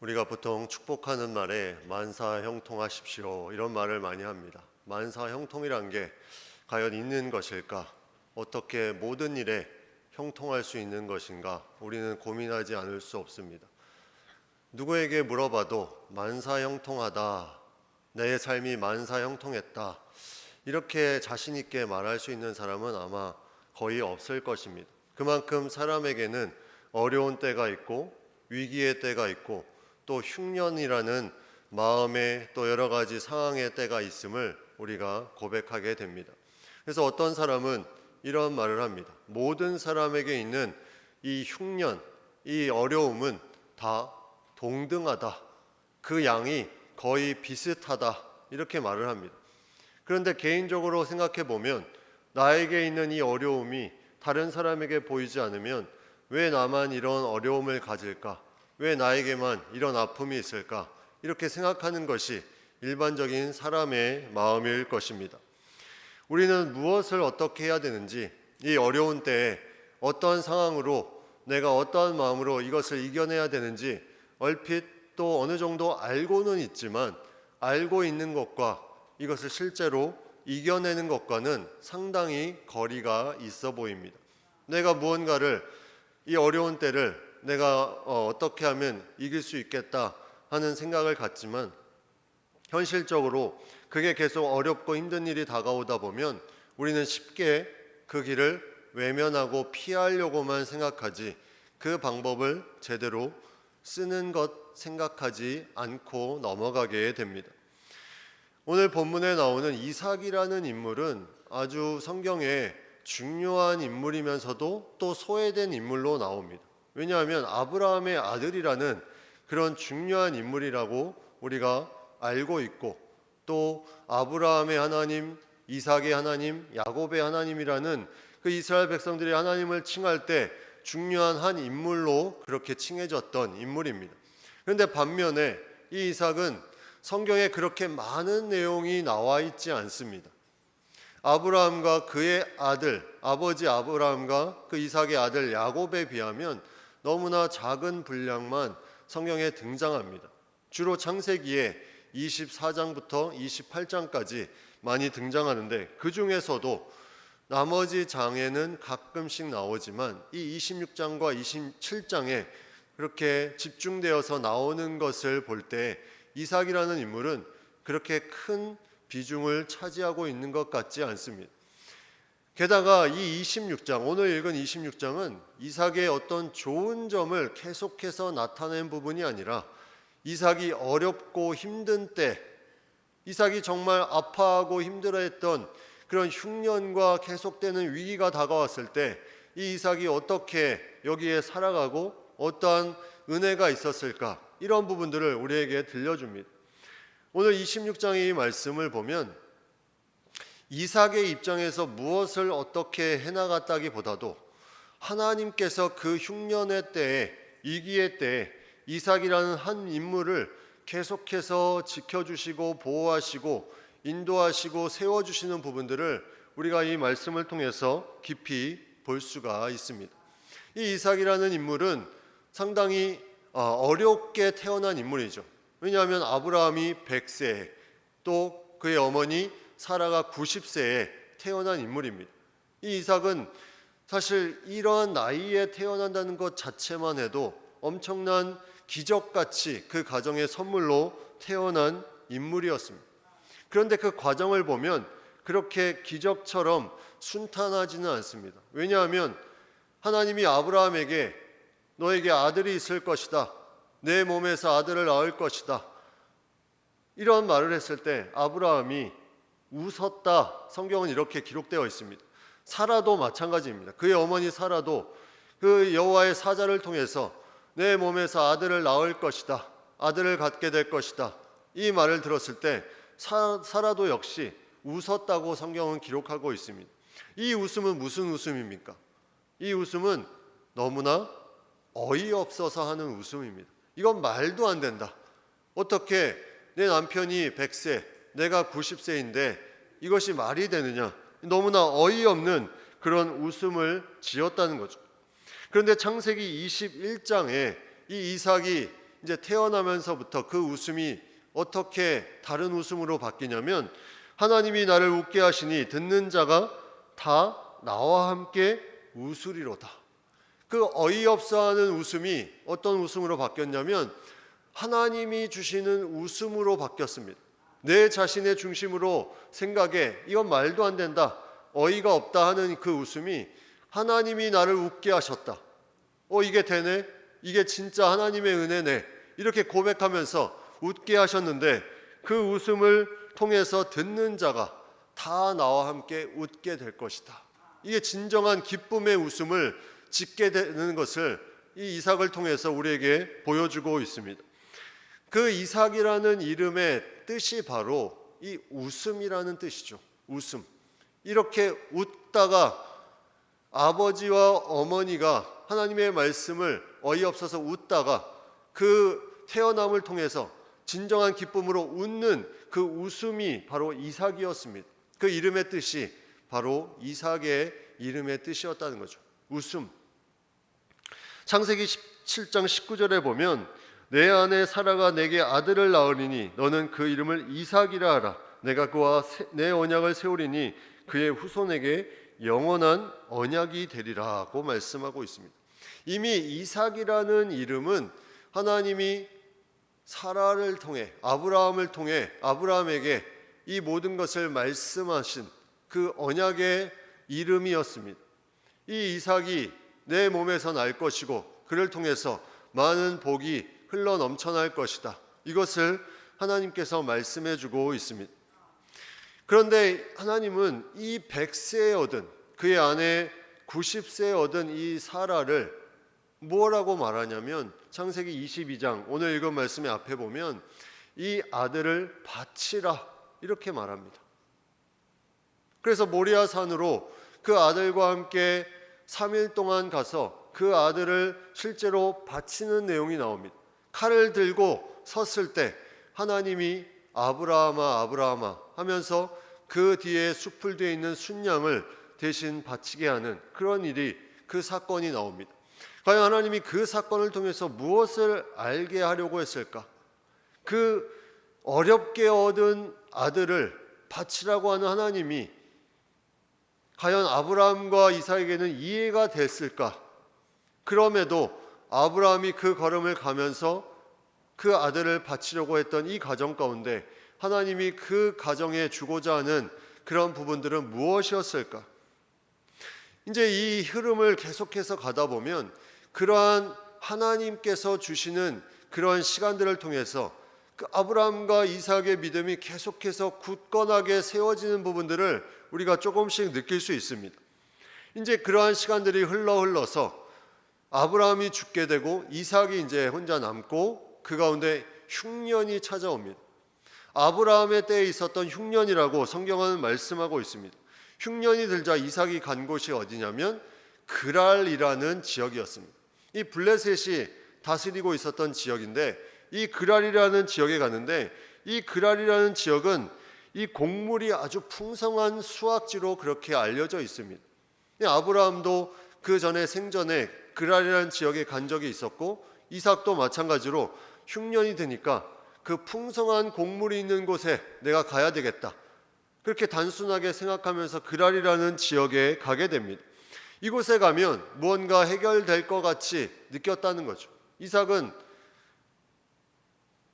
우리가 보통 축복하는 말에 만사형통하십시오 이런 말을 많이 합니다. 만사형통이란 게 과연 있는 것일까? 어떻게 모든 일에 형통할 수 있는 것인가? 우리는 고민하지 않을 수 없습니다. 누구에게 물어봐도 만사형통하다, 내 삶이 만사형통했다, 이렇게 자신 있게 말할 수 있는 사람은 아마 거의 없을 것입니다. 그만큼 사람에게는 어려운 때가 있고 위기의 때가 있고 또 흉년이라는 마음의 또 여러 가지 상황의 때가 있음을 우리가 고백하게 됩니다. 그래서 어떤 사람은 이런 말을 합니다. 모든 사람에게 있는 이 흉년, 이 어려움은 다 동등하다. 그 양이 거의 비슷하다. 이렇게 말을 합니다. 그런데 개인적으로 생각해 보면 나에게 있는 이 어려움이 다른 사람에게 보이지 않으면 왜 나만 이런 어려움을 가질까? 왜 나에게만 이런 아픔이 있을까? 이렇게 생각하는 것이 일반적인 사람의 마음일 것입니다. 우리는 무엇을 어떻게 해야 되는지, 이 어려운 때에 어떠한 상황으로 내가 어떠한 마음으로 이것을 이겨내야 되는지 얼핏 또 어느 정도 알고는 있지만 알고 있는 것과 이것을 실제로 이겨내는 것과는 상당히 거리가 있어 보입니다. 내가 무언가를 이 어려운 때를 내가 어떻게 하면 이길 수 있겠다 하는 생각을 갖지만 현실적으로 그게 계속 어렵고 힘든 일이 다가오다 보면 우리는 쉽게 그 길을 외면하고 피하려고만 생각하지 그 방법을 제대로 쓰는 것 생각하지 않고 넘어가게 됩니다. 오늘 본문에 나오는 이삭이라는 인물은 아주 성경에 중요한 인물이면서도 또 소외된 인물로 나옵니다. 왜냐하면 아브라함의 아들이라는 그런 중요한 인물이라고 우리가 알고 있고 또 아브라함의 하나님, 이삭의 하나님, 야곱의 하나님이라는 그 이스라엘 백성들이 하나님을 칭할 때 중요한 한 인물로 그렇게 칭해졌던 인물입니다. 그런데 반면에 이 이삭은 성경에 그렇게 많은 내용이 나와 있지 않습니다. 아브라함과 그의 아들, 아버지 아브라함과 그 이삭의 아들 야곱에 비하면 너무나 작은 분량만 성경에 등장합니다. 주로 창세기에 24장부터 28장까지 많이 등장하는데 그 중에서도 나머지 장에는 가끔씩 나오지만 이 26장과 27장에 그렇게 집중되어서 나오는 것을 볼 때 이삭이라는 인물은 그렇게 큰 비중을 차지하고 있는 것 같지 않습니다. 게다가 이 26장, 오늘 읽은 26장은 이삭의 어떤 좋은 점을 계속해서 나타낸 부분이 아니라 이삭이 어렵고 힘든 때, 이삭이 정말 아파하고 힘들어했던 그런 흉년과 계속되는 위기가 다가왔을 때 이 이삭이 어떻게 여기에 살아가고 어떠한 은혜가 있었을까, 이런 부분들을 우리에게 들려줍니다. 오늘 26장의 이 말씀을 보면 이삭의 입장에서 무엇을 어떻게 해나갔다기보다도 하나님께서 그 흉년의 때에, 위기의 때에 이삭이라는 한 인물을 계속해서 지켜주시고 보호하시고 인도하시고 세워주시는 부분들을 우리가 이 말씀을 통해서 깊이 볼 수가 있습니다. 이 이삭이라는 인물은 상당히 어렵게 태어난 인물이죠. 왜냐하면 아브라함이 100세에 또 그의 어머니 사라가 90세에 태어난 인물입니다. 이 이삭은 사실 이러한 나이에 태어난다는 것 자체만 해도 엄청난 기적같이 그 가정의 선물로 태어난 인물이었습니다. 그런데 그 과정을 보면 그렇게 기적처럼 순탄하지는 않습니다. 왜냐하면 하나님이 아브라함에게 너에게 아들이 있을 것이다, 내 몸에서 아들을 낳을 것이다, 이런 말을 했을 때 아브라함이 웃었다. 성경은 이렇게 기록되어 있습니다. 사라도 마찬가지입니다. 그의 어머니 사라도 그 여호와의 사자를 통해서 내 몸에서 아들을 낳을 것이다, 아들을 갖게 될 것이다, 이 말을 들었을 때 사라도 역시 웃었다고 성경은 기록하고 있습니다. 이 웃음은 무슨 웃음입니까? 이 웃음은 너무나 어이없어서 하는 웃음입니다. 이건 말도 안 된다. 어떻게 내 남편이 100세, 내가 90세인데 이것이 말이 되느냐, 너무나 어이없는 그런 웃음을 지었다는 거죠. 그런데 창세기 21장에 이 이삭이 이제 태어나면서부터 그 웃음이 어떻게 다른 웃음으로 바뀌냐면 하나님이 나를 웃게 하시니 듣는 자가 다 나와 함께 웃으리로다. 그 어이없어하는 웃음이 어떤 웃음으로 바뀌었냐면 하나님이 주시는 웃음으로 바뀌었습니다. 내 자신의 중심으로 생각해 이건 말도 안 된다, 어이가 없다 하는 그 웃음이 하나님이 나를 웃게 하셨다. 이게 되네? 이게 진짜 하나님의 은혜네. 이렇게 고백하면서 웃게 하셨는데 그 웃음을 통해서 듣는 자가 다 나와 함께 웃게 될 것이다. 이게 진정한 기쁨의 웃음을 짓게 되는 것을 이 이삭을 통해서 우리에게 보여주고 있습니다. 그 이삭이라는 이름의 뜻이 바로 이 웃음이라는 뜻이죠. 웃음. 이렇게 웃다가 아버지와 어머니가 하나님의 말씀을 어이없어서 웃다가 그 태어남을 통해서 진정한 기쁨으로 웃는 그 웃음이 바로 이삭이었습니다. 그 이름의 뜻이 바로 이삭의 이름의 뜻이었다는 거죠. 웃음. 창세기 17장 19절에 보면 내 아내 사라가 내게 아들을 낳으리니 너는 그 이름을 이삭이라 하라. 내가 그와 내 언약을 세우리니 그의 후손에게 영원한 언약이 되리라고 말씀하고 있습니다. 이미 이삭이라는 이름은 하나님이 사라를 통해 아브라함을 통해 아브라함에게 이 모든 것을 말씀하신 그 언약의 이름이었습니다. 이 이삭이 내 몸에서 날 것이고 그를 통해서 많은 복이 흘러 넘쳐날 것이다. 이것을 하나님께서 말씀해 주고 있습니다. 그런데 하나님은 이 100세에 얻은 그의 아내 90세에 얻은 이 사라를 뭐라고 말하냐면 창세기 22장 오늘 읽은 말씀의 앞에 보면 이 아들을 바치라 이렇게 말합니다. 그래서 모리아 산으로 그 아들과 함께 3일 동안 가서 그 아들을 실제로 바치는 내용이 나옵니다. 칼을 들고 섰을 때 하나님이 아브라함아 아브라함아 하면서 그 뒤에 숲을 뒤에 있는 순양을 대신 바치게 하는 그런 일이 그 사건이 나옵니다. 과연 하나님이 그 사건을 통해서 무엇을 알게 하려고 했을까? 그 어렵게 얻은 아들을 바치라고 하는 하나님이 과연 아브라함과 이삭에게는 이해가 됐을까? 그럼에도 아브라함이 그 걸음을 가면서 그 아들을 바치려고 했던 이 가정 가운데 하나님이 그 가정에 주고자 하는 그런 부분들은 무엇이었을까? 이제 이 흐름을 계속해서 가다 보면 그러한 하나님께서 주시는 그런 시간들을 통해서 그 아브라함과 이삭의 믿음이 계속해서 굳건하게 세워지는 부분들을 우리가 조금씩 느낄 수 있습니다. 이제 그러한 시간들이 흘러서 아브라함이 죽게 되고 이삭이 이제 혼자 남고 그 가운데 흉년이 찾아옵니다. 아브라함의 때에 있었던 흉년이라고 성경은 말씀하고 있습니다. 흉년이 들자 이삭이 간 곳이 어디냐면 그랄이라는 지역이었습니다. 이 블레셋이 다스리고 있었던 지역인데 이 그랄이라는 지역에 갔는데 이 그랄이라는 지역은 이 곡물이 아주 풍성한 수확지로 그렇게 알려져 있습니다. 아브라함도 그 전에 생전에 그랄이라는 지역에 간 적이 있었고 이삭도 마찬가지로 흉년이 되니까 그 풍성한 곡물이 있는 곳에 내가 가야 되겠다. 그렇게 단순하게 생각하면서 그랄이라는 지역에 가게 됩니다. 이곳에 가면 무언가 해결될 것 같이 느꼈다는 거죠. 이삭은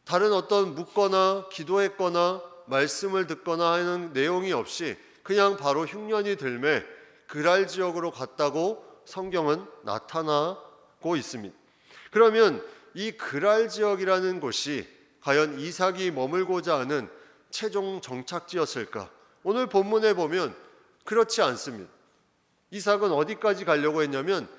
다른 어떤 묻거나 기도했거나 말씀을 듣거나 하는 내용이 없이 그냥 바로 흉년이 들매 그랄 지역으로 갔다고 성경은 나타나고 있습니다. 그러면 이 그랄 지역이라는 곳이 과연 이삭이 머물고자 하는 최종 정착지였을까? 오늘 본문에 보면 그렇지 않습니다. 이삭은 어디까지 가려고 했냐면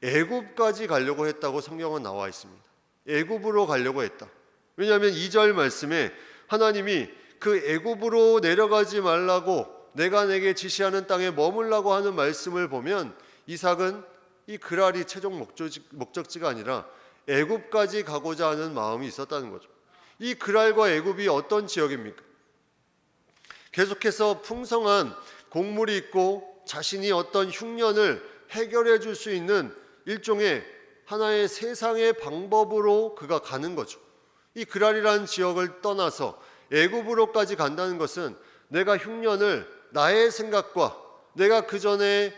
애굽까지 가려고 했다고 성경은 나와 있습니다. 애굽으로 가려고 했다. 왜냐하면 2절 말씀에 하나님이 그 애굽으로 내려가지 말라고 내가 내게 지시하는 땅에 머물라고 하는 말씀을 보면 이삭은 이 그랄이 최종 목적지가 아니라 애굽까지 가고자 하는 마음이 있었다는 거죠. 이 그랄과 애굽이 어떤 지역입니까? 계속해서 풍성한 곡물이 있고 자신이 어떤 흉년을 해결해 줄 수 있는 일종의 하나의 세상의 방법으로 그가 가는 거죠. 이 그랄이라는 지역을 떠나서 애굽으로까지 간다는 것은 내가 흉년을 나의 생각과 내가 그 전에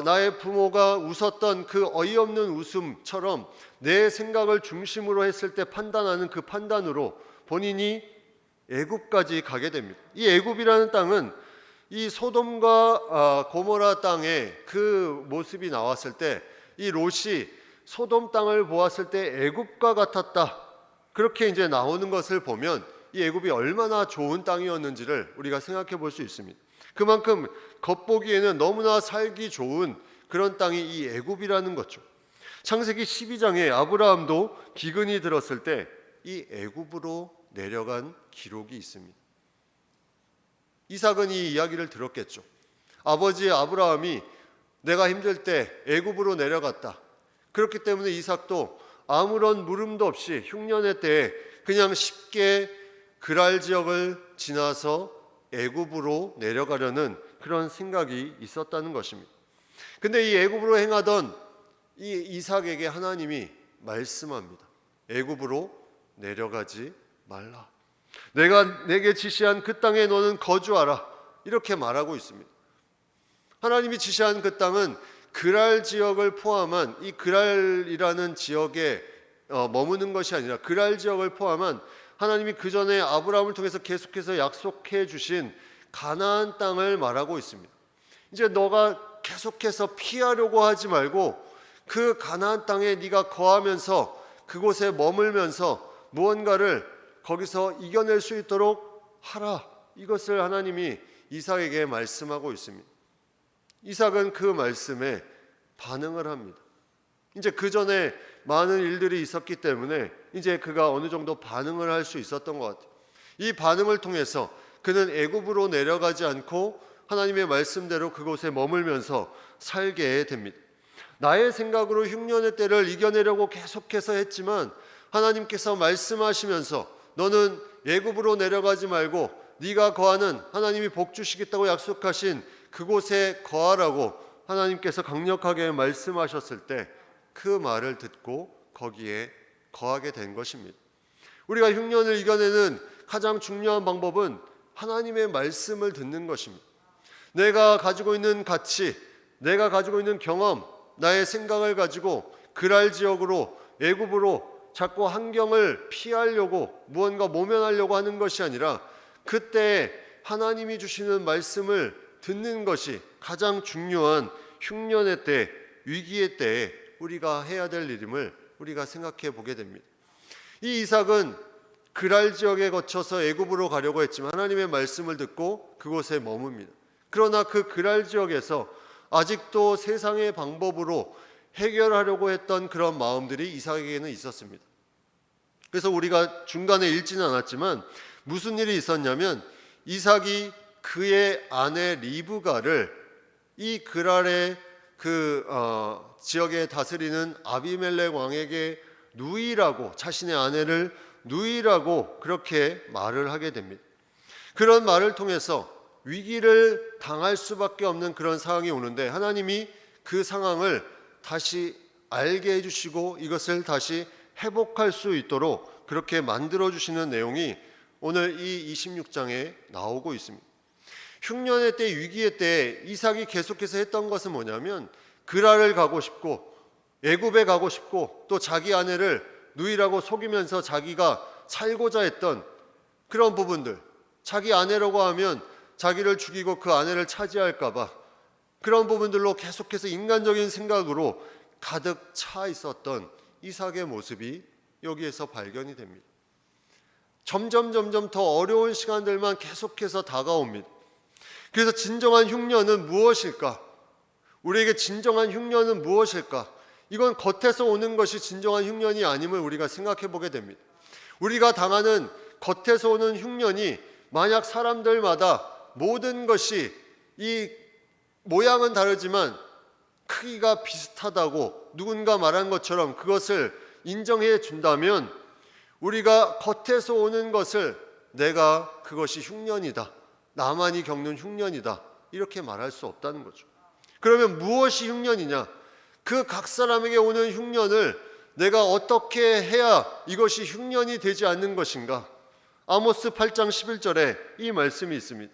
나의 부모가 웃었던 그 어이없는 웃음처럼 내 생각을 중심으로 했을 때 판단하는 그 판단으로 본인이 애굽까지 가게 됩니다. 이 애굽이라는 땅은 이 소돔과 고모라 땅의 그 모습이 나왔을 때 이 롯이 소돔 땅을 보았을 때 애굽과 같았다, 그렇게 이제 나오는 것을 보면 이 애굽이 얼마나 좋은 땅이었는지를 우리가 생각해 볼 수 있습니다. 그만큼 겉보기에는 너무나 살기 좋은 그런 땅이 이 애굽이라는 거죠. 창세기 12장에 아브라함도 기근이 들었을 때 이 애굽으로 내려간 기록이 있습니다. 이삭은 이 이야기를 들었겠죠. 아버지 아브라함이 내가 힘들 때 애굽으로 내려갔다. 그렇기 때문에 이삭도 아무런 물음도 없이 흉년의 때에 그냥 쉽게 그랄 지역을 지나서 애굽으로 내려가려는 그런 생각이 있었다는 것입니다. 근데 이 애굽으로 행하던 이 이삭에게 하나님이 말씀합니다. 애굽으로 내려가지 말라. 내가 내게 지시한 그 땅에 너는 거주하라. 이렇게 말하고 있습니다. 하나님이 지시한 그 땅은 그랄 지역을 포함한 이 그랄이라는 지역에 머무는 것이 아니라 그랄 지역을 포함한 하나님이 그 전에 아브라함을 통해서 계속해서 약속해 주신 가나안 땅을 말하고 있습니다. 이제 너가 계속해서 피하려고 하지 말고 그 가나안 땅에 네가 거하면서 그곳에 머물면서 무언가를 거기서 이겨낼 수 있도록 하라. 이것을 하나님이 이삭에게 말씀하고 있습니다. 이삭은 그 말씀에 반응을 합니다. 이제 그 전에 많은 일들이 있었기 때문에 이제 그가 어느 정도 반응을 할 수 있었던 것 같아요. 이 반응을 통해서 그는 애굽으로 내려가지 않고 하나님의 말씀대로 그곳에 머물면서 살게 됩니다. 나의 생각으로 흉년의 때를 이겨내려고 계속해서 했지만 하나님께서 말씀하시면서 너는 애굽으로 내려가지 말고 네가 거하는 하나님이 복 주시겠다고 약속하신 그곳에 거하라고 하나님께서 강력하게 말씀하셨을 때 그 말을 듣고 거기에 거하게 된 것입니다. 우리가 흉년을 이겨내는 가장 중요한 방법은 하나님의 말씀을 듣는 것입니다. 내가 가지고 있는 가치, 내가 가지고 있는 경험, 나의 생각을 가지고 그랄 지역으로 애굽으로 자꾸 환경을 피하려고 무언가 모면하려고 하는 것이 아니라 그때 하나님이 주시는 말씀을 듣는 것이 가장 중요한 흉년의 때, 위기의 때에 우리가 해야 될 일임을 우리가 생각해 보게 됩니다. 이 이삭은 그랄 지역에 거쳐서 애굽으로 가려고 했지만 하나님의 말씀을 듣고 그곳에 머뭅니다. 그러나 그 그랄 지역에서 아직도 세상의 방법으로 해결하려고 했던 그런 마음들이 이삭에게는 있었습니다. 그래서 우리가 중간에 읽지는 않았지만 무슨 일이 있었냐면 이삭이 그의 아내 리브가를 이 그랄의 지역에 다스리는 아비멜렉 왕에게 누이라고, 자신의 아내를 누이라고 그렇게 말을 하게 됩니다. 그런 말을 통해서 위기를 당할 수밖에 없는 그런 상황이 오는데 하나님이 그 상황을 다시 알게 해주시고 이것을 다시 회복할 수 있도록 그렇게 만들어주시는 내용이 오늘 이 26장에 나오고 있습니다. 흉년의 때, 위기의 때 이삭이 계속해서 했던 것은 뭐냐면 그랄을 가고 싶고 애굽에 가고 싶고 또 자기 아내를 누이라고 속이면서 자기가 살고자 했던 그런 부분들, 자기 아내라고 하면 자기를 죽이고 그 아내를 차지할까 봐 그런 부분들로 계속해서 인간적인 생각으로 가득 차 있었던 이삭의 모습이 여기에서 발견이 됩니다. 점점 더 어려운 시간들만 계속해서 다가옵니다. 그래서 진정한 흉년은 무엇일까? 우리에게 진정한 흉년은 무엇일까? 이건 겉에서 오는 것이 진정한 흉년이 아님을 우리가 생각해 보게 됩니다. 우리가 당하는 겉에서 오는 흉년이 만약 사람들마다 모든 것이 이 모양은 다르지만 크기가 비슷하다고 누군가 말한 것처럼 그것을 인정해 준다면 우리가 겉에서 오는 것을 내가 그것이 흉년이다, 나만이 겪는 흉년이다 이렇게 말할 수 없다는 거죠. 그러면 무엇이 흉년이냐? 그 각 사람에게 오는 흉년을 내가 어떻게 해야 이것이 흉년이 되지 않는 것인가? 아모스 8장 11절에 이 말씀이 있습니다.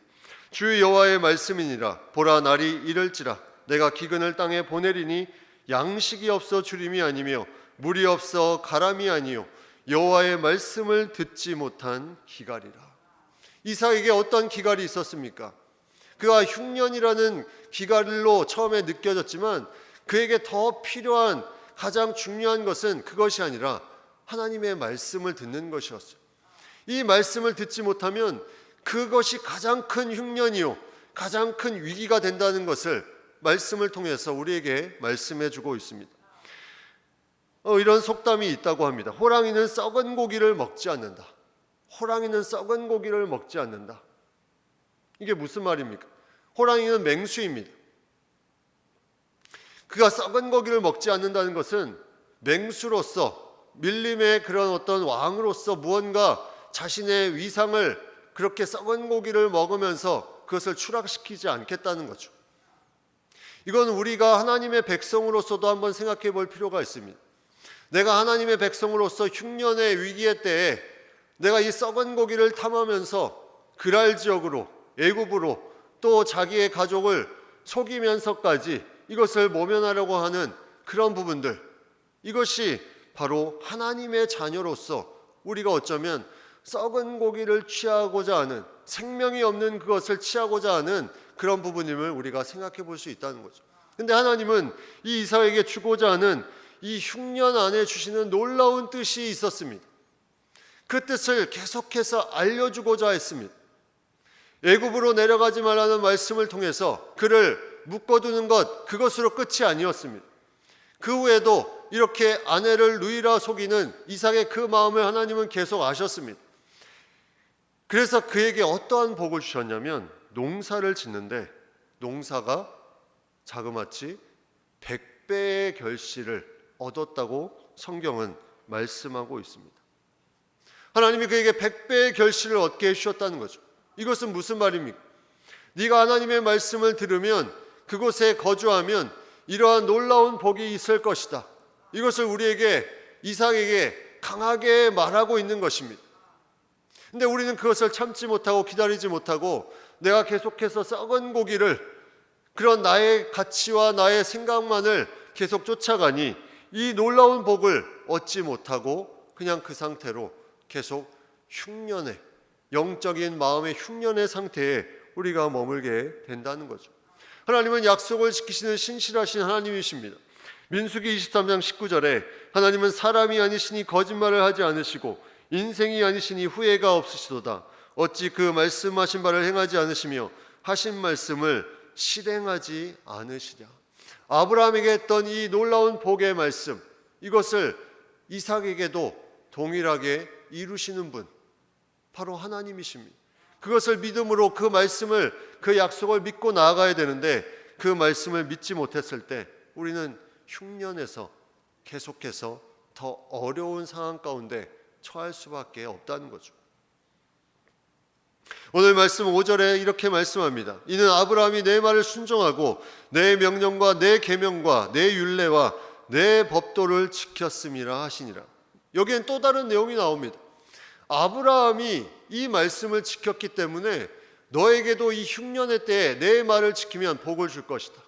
주 여호와의 말씀이니라. 보라, 날이 이를지라. 내가 기근을 땅에 보내리니 양식이 없어 주림이 아니며 물이 없어 가람이 아니요 여호와의 말씀을 듣지 못한 기갈이라. 이삭에게 어떤 기갈이 있었습니까? 그가 흉년이라는 기갈로 처음에 느껴졌지만 그에게 더 필요한 가장 중요한 것은 그것이 아니라 하나님의 말씀을 듣는 것이었어요. 이 말씀을 듣지 못하면 그것이 가장 큰 흉년이요 가장 큰 위기가 된다는 것을 말씀을 통해서 우리에게 말씀해 주고 있습니다. 이런 속담이 있다고 합니다. 호랑이는 썩은 고기를 먹지 않는다. 호랑이는 썩은 고기를 먹지 않는다. 이게 무슨 말입니까? 호랑이는 맹수입니다. 그가 썩은 고기를 먹지 않는다는 것은 맹수로서 밀림의 그런 어떤 왕으로서 무언가 자신의 위상을 그렇게 썩은 고기를 먹으면서 그것을 추락시키지 않겠다는 거죠. 이건 우리가 하나님의 백성으로서도 한번 생각해 볼 필요가 있습니다. 내가 하나님의 백성으로서 흉년의 위기의 때에 내가 이 썩은 고기를 탐하면서 그랄 지역으로 애굽으로 또 자기의 가족을 속이면서까지 이것을 모면하려고 하는 그런 부분들, 이것이 바로 하나님의 자녀로서 우리가 어쩌면 썩은 고기를 취하고자 하는, 생명이 없는 그것을 취하고자 하는 그런 부분임을 우리가 생각해 볼 수 있다는 거죠. 근데 하나님은 이 이삭에게 주고자 하는 이 흉년 안에 주시는 놀라운 뜻이 있었습니다. 그 뜻을 계속해서 알려주고자 했습니다. 애굽으로 내려가지 말라는 말씀을 통해서 그를 묶어두는 것, 그것으로 끝이 아니었습니다. 그 후에도 이렇게 아내를 누이라 속이는 이삭의 그 마음을 하나님은 계속 아셨습니다. 그래서 그에게 어떠한 복을 주셨냐면 농사를 짓는데 농사가 자그마치 100배의 결실을 얻었다고 성경은 말씀하고 있습니다. 하나님이 그에게 100배의 결실을 얻게 해주셨다는 거죠. 이것은 무슨 말입니까? 네가 하나님의 말씀을 들으면 그곳에 거주하면 이러한 놀라운 복이 있을 것이다. 이것을 우리에게 이삭에게 강하게 말하고 있는 것입니다. 근데 우리는 그것을 참지 못하고 기다리지 못하고 내가 계속해서 썩은 고기를, 그런 나의 가치와 나의 생각만을 계속 쫓아가니 이 놀라운 복을 얻지 못하고 그냥 그 상태로 계속 흉년의, 영적인 마음의 흉년의 상태에 우리가 머물게 된다는 거죠. 하나님은 약속을 지키시는 신실하신 하나님이십니다. 민수기 23장 19절에 하나님은 사람이 아니시니 거짓말을 하지 않으시고 인생이 아니시니 후회가 없으시도다. 어찌 그 말씀하신 바를 행하지 않으시며 하신 말씀을 실행하지 않으시냐. 아브라함에게 했던 이 놀라운 복의 말씀, 이것을 이삭에게도 동일하게 이루시는 분, 바로 하나님이십니다. 그것을 믿음으로 그 말씀을, 그 약속을 믿고 나아가야 되는데 그 말씀을 믿지 못했을 때 우리는 흉년에서 계속해서 더 어려운 상황 가운데 처할 수밖에 없다는 거죠. 오늘 말씀 5절에 이렇게 말씀합니다. 이는 아브라함이 내 말을 순종하고 내 명령과 내 계명과 내 율례와 내 법도를 지켰음이라 하시니라. 여기엔 또 다른 내용이 나옵니다. 아브라함이 이 말씀을 지켰기 때문에 너에게도 이 흉년의 때에 내 말을 지키면 복을 줄 것이다.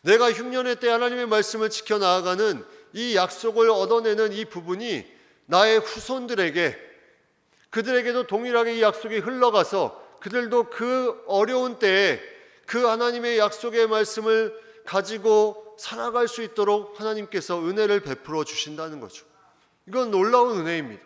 내가 흉년의 때 하나님의 말씀을 지켜 나아가는 이 약속을 얻어내는 이 부분이 나의 후손들에게, 그들에게도 동일하게 이 약속이 흘러가서 그들도 그 어려운 때에 그 하나님의 약속의 말씀을 가지고 살아갈 수 있도록 하나님께서 은혜를 베풀어 주신다는 거죠. 이건 놀라운 은혜입니다.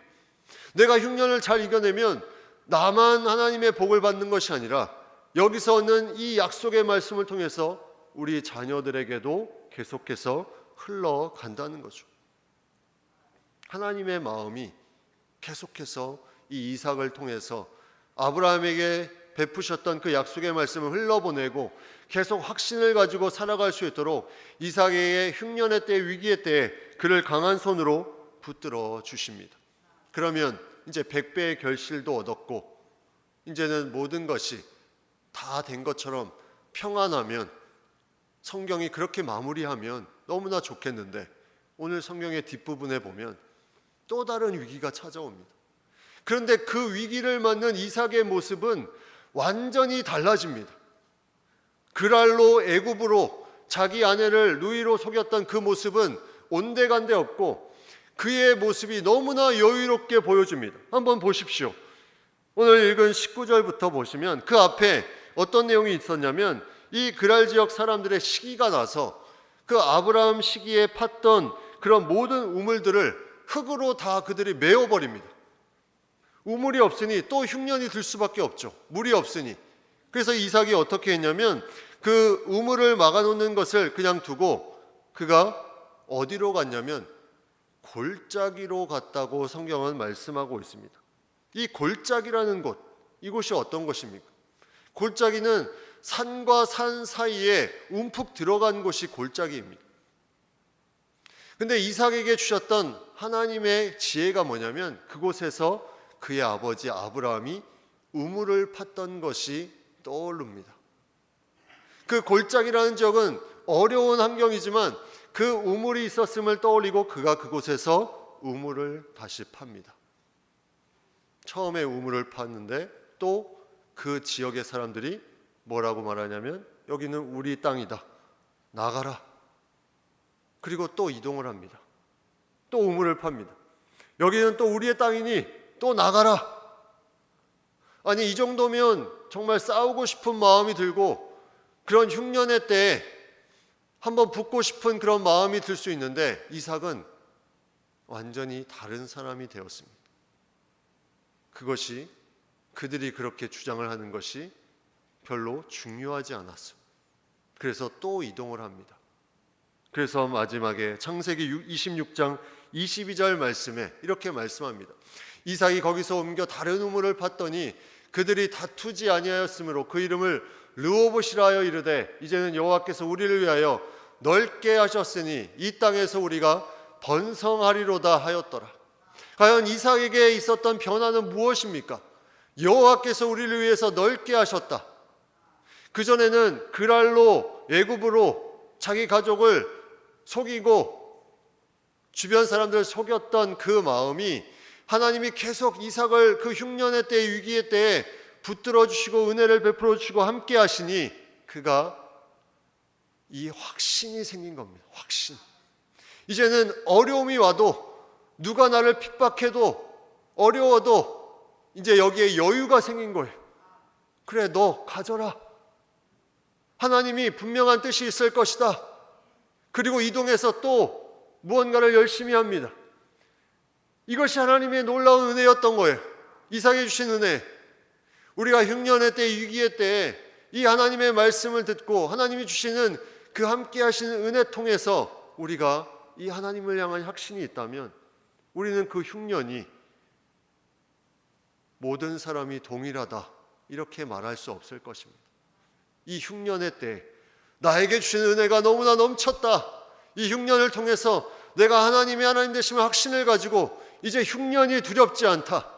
내가 흉년을 잘 이겨내면 나만 하나님의 복을 받는 것이 아니라 여기서 얻는 이 약속의 말씀을 통해서 우리 자녀들에게도 계속해서 흘러간다는 거죠. 하나님의 마음이 계속해서 이 이삭을 통해서 아브라함에게 베푸셨던 그 약속의 말씀을 흘러보내고 계속 확신을 가지고 살아갈 수 있도록 이삭의 흉년의 때, 위기의 때에 그를 강한 손으로 붙들어 주십니다. 그러면 이제 100배의 결실도 얻었고 이제는 모든 것이 다 된 것처럼 평안하면, 성경이 그렇게 마무리하면 너무나 좋겠는데 오늘 성경의 뒷부분에 보면 또 다른 위기가 찾아옵니다. 그런데 그 위기를 맞는 이삭의 모습은 완전히 달라집니다. 그랄로 애굽으로 자기 아내를 누이로 속였던 그 모습은 온데간데 없고 그의 모습이 너무나 여유롭게 보여집니다. 한번 보십시오. 오늘 읽은 19절부터 보시면 그 앞에 어떤 내용이 있었냐면 이 그랄 지역 사람들의 시기가 나서 그 아브라함 시기에 팠던 그런 모든 우물들을 흙으로 다 그들이 메워버립니다. 우물이 없으니 또 흉년이 들 수밖에 없죠. 물이 없으니. 그래서 이삭이 어떻게 했냐면 그 우물을 막아놓는 것을 그냥 두고 그가 어디로 갔냐면 골짜기로 갔다고 성경은 말씀하고 있습니다. 이 골짜기라는 곳, 이곳이 어떤 곳입니까? 골짜기는 산과 산 사이에 움푹 들어간 곳이 골짜기입니다. 근데 이삭에게 주셨던 하나님의 지혜가 뭐냐면 그곳에서 그의 아버지 아브라함이 우물을 팠던 것이 떠오릅니다. 그 골짜기라는 지역은 어려운 환경이지만 그 우물이 있었음을 떠올리고 그가 그곳에서 우물을 다시 팝니다. 처음에 우물을 팠는데 또 그 지역의 사람들이 뭐라고 말하냐면 여기는 우리 땅이다. 나가라. 그리고 또 이동을 합니다. 또 우물을 팝니다. 여기는 또 우리의 땅이니 또 나가라. 아니 이 정도면 정말 싸우고 싶은 마음이 들고 그런 흉년의 때에 한번 붙고 싶은 그런 마음이 들 수 있는데 이삭은 완전히 다른 사람이 되었습니다. 그것이 그들이 그렇게 주장을 하는 것이 별로 중요하지 않았어요. 그래서 또 이동을 합니다. 그래서 마지막에 창세기 26장 22절 말씀에 이렇게 말씀합니다. 이삭이 거기서 옮겨 다른 우물을 팠더니 그들이 다투지 아니하였으므로 그 이름을 르호봇이라 하여 이르되 이제는 여호와께서 우리를 위하여 넓게 하셨으니 이 땅에서 우리가 번성하리로다 하였더라. 과연 이삭에게 있었던 변화는 무엇입니까? 여호와께서 우리를 위해서 넓게 하셨다. 그전에는 그랄로 애굽으로 자기 가족을 속이고 주변 사람들을 속였던 그 마음이 하나님이 계속 이삭을 그 흉년의 때 위기의 때에 붙들어 주시고 은혜를 베풀어 주시고 함께 하시니 그가 이 확신이 생긴 겁니다. 확신. 이제는 어려움이 와도 누가 나를 핍박해도 어려워도 이제 여기에 여유가 생긴 거예요. 그래 너 가져라. 하나님이 분명한 뜻이 있을 것이다. 그리고 이동해서 또 무언가를 열심히 합니다. 이것이 하나님의 놀라운 은혜였던 거예요. 이삭이 주신 은혜. 우리가 흉년의 때 위기의 때에 이 하나님의 말씀을 듣고 하나님이 주시는 그 함께 하시는 은혜 통해서 우리가 이 하나님을 향한 확신이 있다면 우리는 그 흉년이 모든 사람이 동일하다 이렇게 말할 수 없을 것입니다. 이 흉년의 때 나에게 주신 은혜가 너무나 넘쳤다. 이 흉년을 통해서 내가 하나님의 하나님 되심을 확신을 가지고 이제 흉년이 두렵지 않다.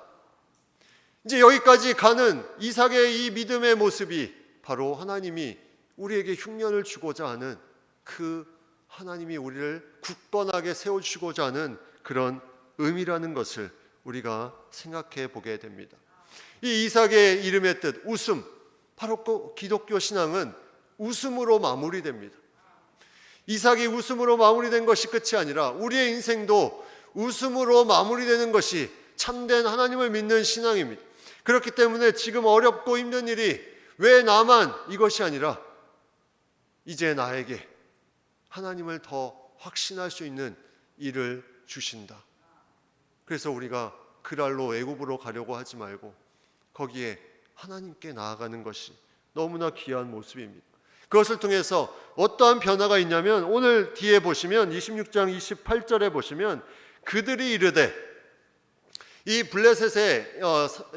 이제 여기까지 가는 이삭의 이 믿음의 모습이 바로 하나님이 우리에게 흉년을 주고자 하는 그 하나님이 우리를 굳건하게 세워주시고자 하는 그런 의미라는 것을 우리가 생각해 보게 됩니다. 이 이삭의 이름의 뜻 웃음, 바로 기독교 신앙은 웃음으로 마무리됩니다. 이삭이 웃음으로 마무리된 것이 끝이 아니라 우리의 인생도 웃음으로 마무리되는 것이 참된 하나님을 믿는 신앙입니다. 그렇기 때문에 지금 어렵고 힘든 일이 왜 나만 이것이 아니라 이제 나에게 하나님을 더 확신할 수 있는 일을 주신다. 그래서 우리가 그랄로 애굽으로 가려고 하지 말고 거기에 하나님께 나아가는 것이 너무나 귀한 모습입니다. 그것을 통해서 어떠한 변화가 있냐면 오늘 뒤에 보시면 26장 28절에 보시면 그들이 이르되 이 블레셋의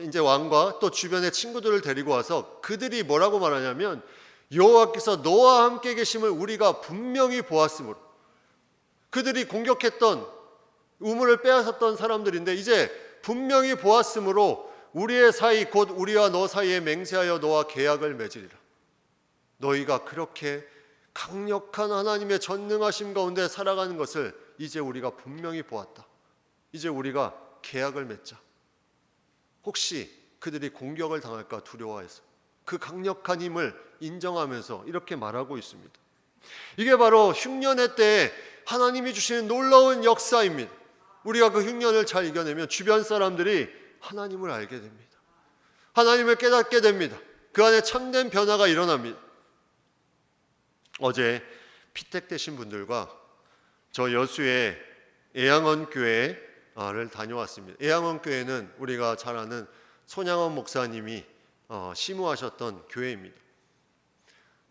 이제 왕과 또 주변의 친구들을 데리고 와서 그들이 뭐라고 말하냐면 여호와께서 너와 함께 계심을 우리가 분명히 보았으므로 그들이 공격했던 우물을 빼앗았던 사람들인데 이제 분명히 보았으므로 우리의 사이 곧 우리와 너 사이에 맹세하여 너와 계약을 맺으리라. 너희가 그렇게 강력한 하나님의 전능하심 가운데 살아가는 것을 이제 우리가 분명히 보았다. 이제 우리가 계약을 맺자. 혹시 그들이 공격을 당할까 두려워해서 그 강력한 힘을 인정하면서 이렇게 말하고 있습니다. 이게 바로 흉년의 때에 하나님이 주시는 놀라운 역사입니다. 우리가 그 흉년을 잘 이겨내면 주변 사람들이 하나님을 알게 됩니다. 하나님을 깨닫게 됩니다. 그 안에 참된 변화가 일어납니다. 어제 피택되신 분들과 저 여수의 애양원 교회를 다녀왔습니다. 애양원 교회는 우리가 잘 아는 손양원 목사님이 심우하셨던 교회입니다.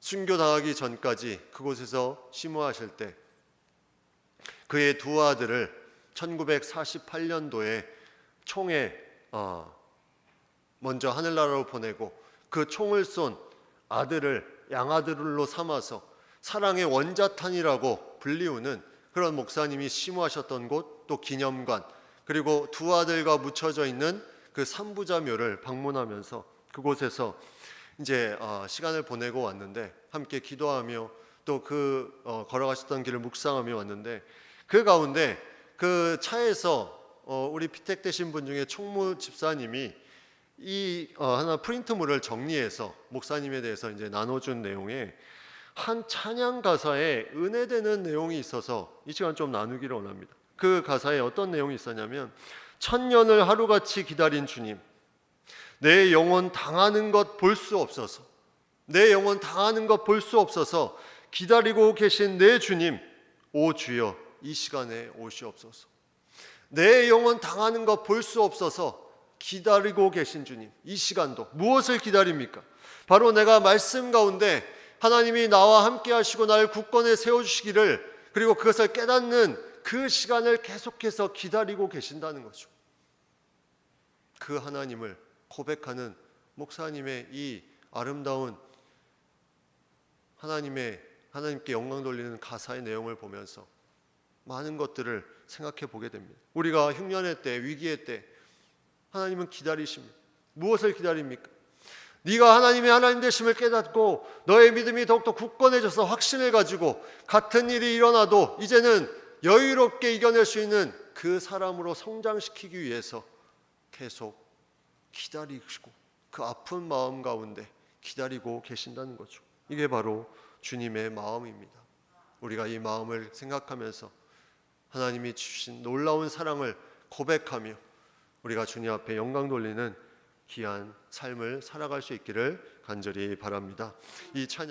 순교당하기 전까지 그곳에서 심우하실 때 그의 두 아들을 1948년도에 총에 먼저 하늘나라로 보내고 그 총을 쏜 아들을 양아들로 삼아서 사랑의 원자탄이라고 불리우는 그런 목사님이 심우하셨던 곳, 또 기념관, 그리고 두 아들과 묻혀져 있는 그 삼부자묘를 방문하면서 그곳에서 이제 시간을 보내고 왔는데, 함께 기도하며 또 그 걸어가셨던 길을 묵상하며 왔는데, 그 가운데 그 차에서 우리 피택되신 분 중에 총무 집사님이 이 하나 프린트물을 정리해서 목사님에 대해서 이제 나눠준 내용에 한 찬양 가사에 은혜되는 내용이 있어서 이 시간 좀 나누기를 원합니다. 그 가사에 어떤 내용이 있었냐면, 천년을 하루같이 기다린 주님, 내 영혼 당하는 것 볼 수 없어서, 내 영혼 당하는 것 볼 수 없어서 기다리고 계신 내 주님, 오 주여 이 시간에 오시옵소서. 내 영혼 당하는 것 볼 수 없어서 기다리고 계신 주님, 이 시간도 무엇을 기다립니까? 바로 내가 말씀 가운데 하나님이 나와 함께 하시고 나를 굳건히 세워주시기를, 그리고 그것을 깨닫는 그 시간을 계속해서 기다리고 계신다는 거죠. 그 하나님을 고백하는 목사님의 이 아름다운 하나님께 영광 돌리는 가사의 내용을 보면서 많은 것들을 생각해 보게 됩니다. 우리가 흉년의 때, 위기의 때 하나님은 기다리십니다. 무엇을 기다립니까? 네가 하나님의 하나님 되심을 깨닫고 너의 믿음이 더욱더 굳건해져서 확신을 가지고 같은 일이 일어나도 이제는 여유롭게 이겨낼 수 있는 그 사람으로 성장시키기 위해서 계속 기다리시고 그 아픈 마음 가운데 기다리고 계신다는 거죠. 이게 바로 주님의 마음입니다. 우리가 이 마음을 생각하면서 하나님이 주신 놀라운 사랑을 고백하며 우리가 주님 앞에 영광 돌리는 귀한 삶을 살아갈 수 있기를 간절히 바랍니다. 이 찬양